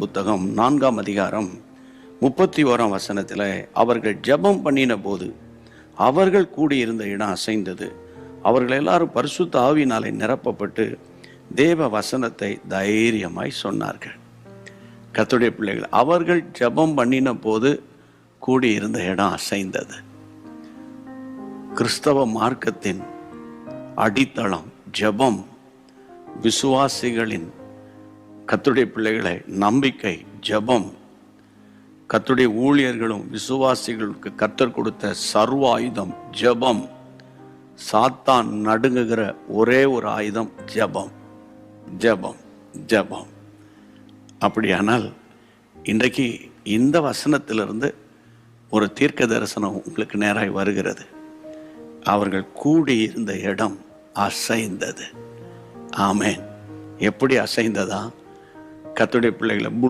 புத்தகம் 4ஆம் அதிகாரம் 31ஆம் வசனத்தில், அவர்கள் ஜெபம் பண்ணின போது அவர்கள் கூடியிருந்த இடம் அசைந்தது, அவர்கள் எல்லாரும் பரிசுத்த ஆவியினாலே நிரப்பப்பட்டு தேவ வசனத்தை தைரியமாய் சொன்னார்கள். கர்த்தருடைய பிள்ளைகள், அவர்கள் ஜெபம் பண்ணின போது கூடியிருந்த இடம் அசைந்தது. கிறிஸ்தவ மார்க்கத்தின் அடித்தளம் ஜெபம். விசுவாசிகளின், கர்த்தருடைய பிள்ளைகளை, நம்பிக்கை ஜெபம். கர்த்தருடைய ஊழியர்களும் விசுவாசிகளுக்கு கர்த்தர் கொடுத்த சர்வ ஆயுதம் ஜெபம். சாத்தான் நடுங்குகிற ஒரே ஒரு ஆயுதம் ஜெபம், ஜெபம், ஜெபம். அப்படியானால் இன்றைக்கு இந்த வசனத்திலிருந்து ஒரு தீர்க்க தரிசனம் உங்களுக்கு நேராய் வருகிறது. அவர்கள் கூடியிருந்த இடம் அசைந்தது. ஆமென். எப்படி அசைந்ததா? கர்த்தருடைய பிள்ளைகளை,